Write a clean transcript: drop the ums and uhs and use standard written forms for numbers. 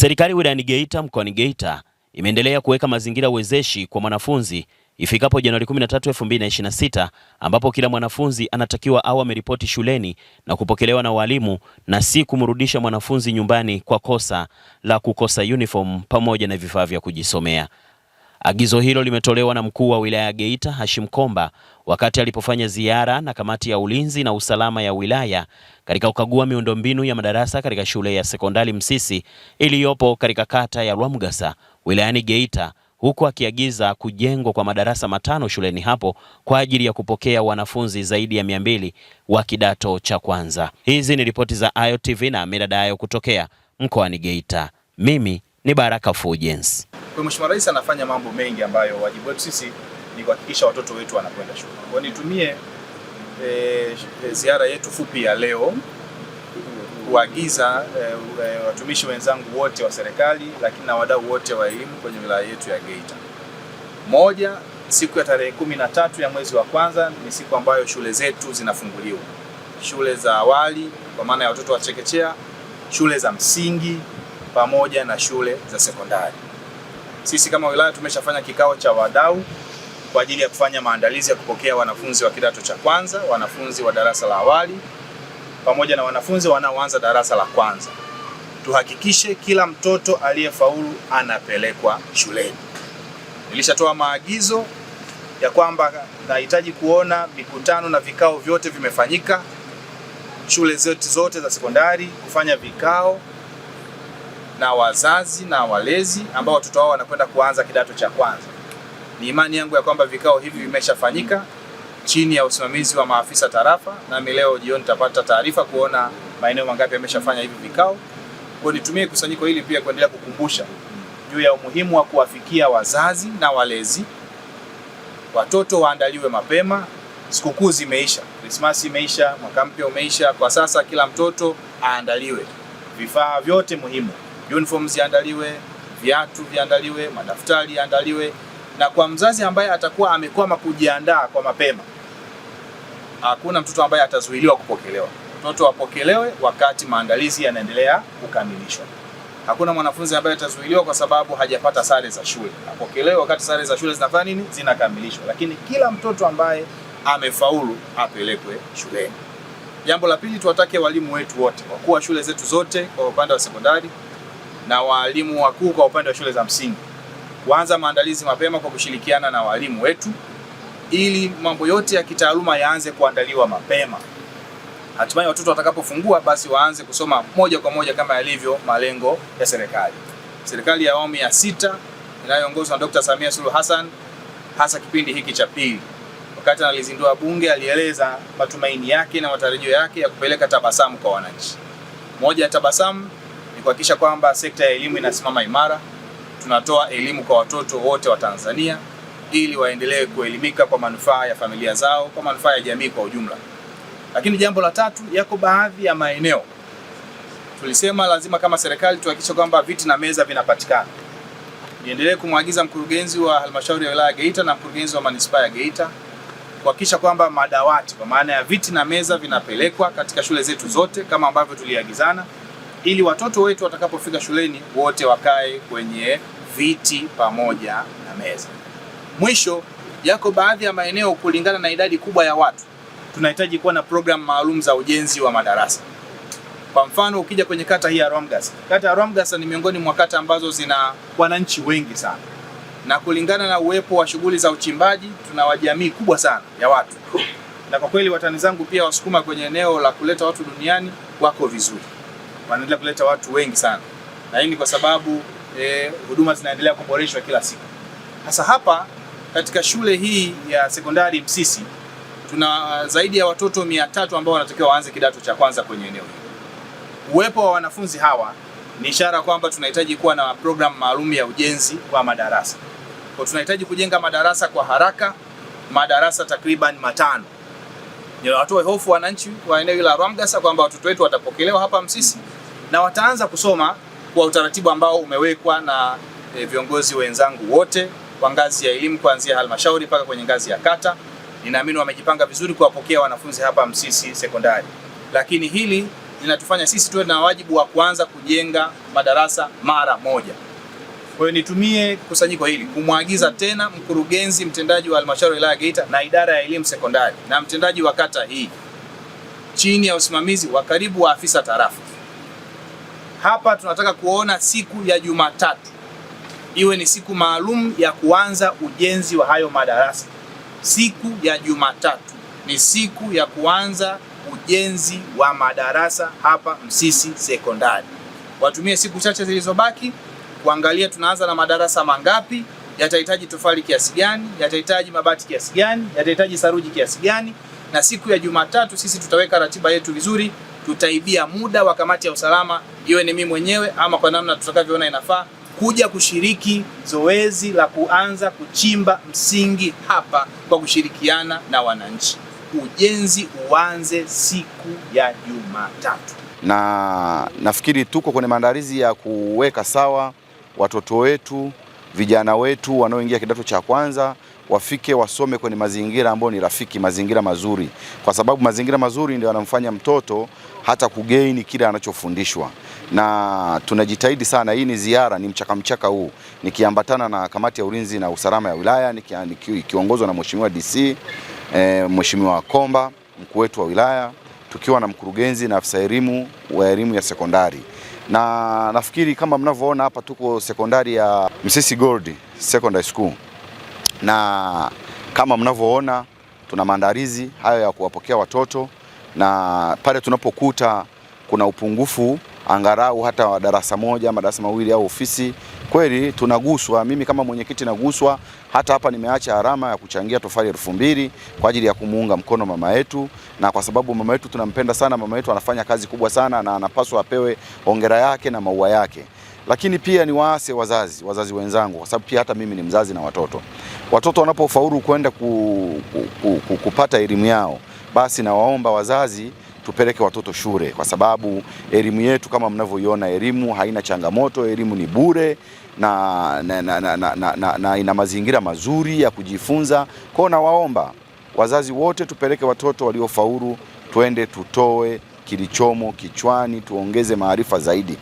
Serikali wilayani Geita mkoani Geita imeendelea kuweka mazingira wezeshi kwa mwanafunzi ifikapo Januari 13, 2026 ambapo kila mwanafunzi anatakiwa awe ameripoti shuleni na kupokelewa na walimu na si kumrudisha mwanafunzi nyumbani kwa kosa la kukosa uniform pamoja na vifaa vya kujisomea. Agizo hilo limetolewa na mkuu wa wilaya ya Geita Hashim Komba wakati alipofanya ziara na kamati ya ulinzi na usalama ya wilaya katika kukagua miundombinu ya madarasa katika shule ya sekondari Msisi iliyopo katika kata ya Rwamgasa wilayani Geita, huku akiagiza kujengwa kwa madarasa 5 shuleni hapo kwa ajili ya kupokea wanafunzi zaidi ya 200 wa kidato cha kwanza. Hizi ni ripoti za Ayo TV na Amira Dayo kutokea mkoani Geita. Mimi ni Baraka Fulgence. Kwa Mheshimiwa Rais anafanya mambo mengi ambayo wajibu wetu sisi ni kuhakikisha watoto wetu wanakwenda shule. Kwa nitumie ziara yetu fupi ya leo kuagiza watumishi wenzangu wote wa serikali lakini na wadau wote wa elimu kwenye wilaya yetu ya Geita. Moja, siku ya tarehe 13 ya mwezi wa kwanza ni siku ambayo shule zetu zinafunguliwa. Shule za awali kwa maana ya watoto wa chekechea, shule za msingi pamoja na shule za sekondari. Sisi kama wilaya tumeshafanya kikao cha wadau kwa ajili ya kufanya maandalizi ya kupokea wanafunzi wa kidato cha kwanza, wanafunzi wa darasa la awali pamoja na wanafunzi wanaoanza darasa la kwanza. Tuhakikishe kila mtoto aliyefaulu anapelekwa shuleni. Nilishatoa maagizo ya kwamba nahitaji kuona mikutano na vikao vyote vimefanyika, shule zote za sekondari kufanya vikao na wazazi na walezi ambao watoto wao wanakwenda kuanza kidato cha kwanza. Ni imani yangu ya kwamba vikao hivi vimeshafanyika chini ya usimamizi wa maafisa tarafa, na leo jioni tapata taarifa kuona maeneo mangapi yameshafanya hivi vikao. Kwa nitumie kusanyiko hili pia kuendelea kukumbusha juu ya umuhimu wa kuwafikia wazazi na walezi. Watoto waandaliwe mapema, sikukuu zimeisha, Krismasi imeisha, mwaka mpya umeisha. Kwa sasa kila mtoto aandaliwe vifaa vyote muhimu. Uniform ziandaliwe, viatu viandaliwe, madaftari yaandaliwe, na kwa mzazi ambaye atakuwa amekwama kujiandaa kwa mapema, hakuna mtoto ambaye atazuiliwa kupokelewa. Mtoto apokelewe wakati maandalizi yanaendelea kukamilishwa. Hakuna mwanafunzi ambaye atazuiliwa kwa sababu hajapata sare za shule. Apokelewe wakati sare za shule zinafanya nini? Zinakamilishwa. Lakini kila mtoto ambaye amefaulu apelekwe shuleni. Jambo la pili, tuwatake walimu wetu wote, wakuu wa shule zetu zote kwa upande wa sekondari na walimu wakuu kwa upande wa shule za msingi, kuanza maandalizi mapema kwa kushirikiana na walimu wetu ili mambo yote ya kitaaluma yaanze kuandaliwa mapema. Hatimaye watoto watakapofungua basi waanze kusoma moja kwa moja kama yalivyo malengo ya serikali. Serikali ya awamu ya 6 inayoongozwa na Dr. Samia Suluhu Hassan, hasa kipindi hiki cha pili, wakati analizindua bunge, alieleza matumaini yake na matarajio yake ya kupeleka tabasamu kwa wananchi. Moja ya tabasamu ni kuhakikisha kwamba sekta ya elimu inasimama imara. Tunatoa elimu kwa watoto wote wa Tanzania ili waendelee kuelimika kwa manufaa ya familia zao, kwa manufaa ya jamii kwa ujumla. Lakini jambo la tatu, yako baadhi ya maeneo tulisema lazima kama serikali tuhakikishe kwamba viti na meza vinapatikana. Niendelee kumwagiza mkurugenzi wa halmashauri ya wilaya ya Geita na mkurugenzi wa manispaa ya Geita kuhakikisha kwamba madawati kwa maana ya viti na meza vinapelekwa katika shule zetu zote kama ambavyo tuliagizana, ili watoto wetu watakapofika shuleni wote wakae kwenye viti pamoja na meza. Mwisho, yako baadhi ya maeneo kulingana na idadi kubwa ya watu tunahitaji kuwa na program maalum za ujenzi wa madarasa. Kwa mfano, ukija kwenye kata hii ya Rwamgasa, kata ya Rwamgasa ni miongoni mwa kata ambazo zina wananchi wengi sana, na kulingana na uwepo wa shughuli za uchimbaji tuna wajamii kubwa sana ya watu, na kwa kweli watani zangu pia Wasukuma kwenye eneo la kuleta watu duniani wako vizuri, wanaendelea kuleta watu wengi sana, na hii ni kwa sababu huduma zinaendelea kuboreshwa kila siku. Sasa hapa katika shule hii ya sekondari Msisi tuna zaidi ya watoto 300 ambao wanatakiwa waanze kidato cha kwanza kwenye eneo hili. Uwepo wa wanafunzi hawa ni ishara kwamba tunahitaji kuwa na program maalum ya ujenzi wa madarasa. Kwa tunahitaji kujenga madarasa kwa haraka, madarasa takriban 5. Ni watoe hofu wananchi wa eneo la Rwamgasa kwamba watoto wetu watapokelewa hapa Msisi na wataanza kusoma kwa utaratibu ambao umewekwa na viongozi wenzangu wote kwa ngazi ya elimu kuanzia halmashauri mpaka kwenye ngazi ya kata. Ninaamini wamejipanga vizuri kuwapokea wanafunzi hapa Msisi sekondari. Lakini hili linatufanya sisi tuwe na wajibu wa kuanza kujenga madarasa mara moja. Kwa hiyo nitumie kusanyiko hili kumwagiza tena mkurugenzi mtendaji wa halmashauri ya wilaya Geita na idara ya elimu sekondari na mtendaji wa kata hii chini ya usimamizi wa karibu wa afisa tarafa. Hapa tunataka kuona siku ya Jumatatu iwe ni siku maalum ya kuanza ujenzi wa hayo madarasa. Siku ya Jumatatu ni siku ya kuanza ujenzi wa madarasa hapa Msisi sekondari. Watumie siku chache zilizobaki kuangalia tunaanza na madarasa mangapi, yatahitaji tofali kiasi gani, yatahitaji mabati kiasi gani, yatahitaji saruji kiasi gani, na siku ya Jumatatu sisi tutaweka ratiba yetu vizuri, tutaibia muda wa kamati ya usalama, iwe ni mimi mwenyewe ama kwa namna tutakavyoona inafaa, kuja kushiriki zoezi la kuanza kuchimba msingi hapa kwa kushirikiana na wananchi. Ujenzi uanze siku ya Jumatatu. Na nafikiri tuko kwenye maandalizi ya kuweka sawa watoto wetu, vijana wetu wanaoingia kidato cha kwanza wafike wasome kwenye mazingira ambayo ni rafiki, mazingira mazuri, kwa sababu mazingira mazuri ndio yanamfanya mtoto hata kugain kile anachofundishwa. Na tunajitahidi sana, hii ni ziara, ni mchaka huu nikiambatana na kamati ya ulinzi na usalama ya wilaya ikiongozwa na Mheshimiwa DC, Mheshimiwa Komba, mkuu wetu wa wilaya, tukiwa na mkurugenzi na afisa elimu wa elimu ya sekondari. Na nafikiri kama mnavyoona hapa tuko sekondari ya Msisi Gold Secondary School, na kama mnavyoona tuna maandalizi hayo ya kuwapokea watoto, na pale tunapokuta kuna upungufu angalau hata wa darasa moja, madarasa mawili au ofisi, kweli tunaguswa. Mimi kama mwenyekiti naguswa, hata hapa nimeacha alama ya kuchangia tofali 2000 kwa ajili ya kumuunga mkono mama yetu, na kwa sababu mama yetu tunampenda sana. Mama yetu anafanya kazi kubwa sana na anapaswa apewe hongera yake na maua yake. Lakini pia ni waase wazazi wenzangu, kwa sababu pia hata mimi ni mzazi na watoto wanapofaulu kwenda kupata elimu yao, basi nawaomba wazazi tupeleke watoto shule, kwa sababu elimu yetu kama mnavyoiona, elimu haina changamoto, elimu ni bure na ina mazingira mazuri ya kujifunza. Kwa nawaomba wazazi wote tupeleke watoto waliofaulu, twende tutoe kilichomo kichwani, tuongeze maarifa zaidi.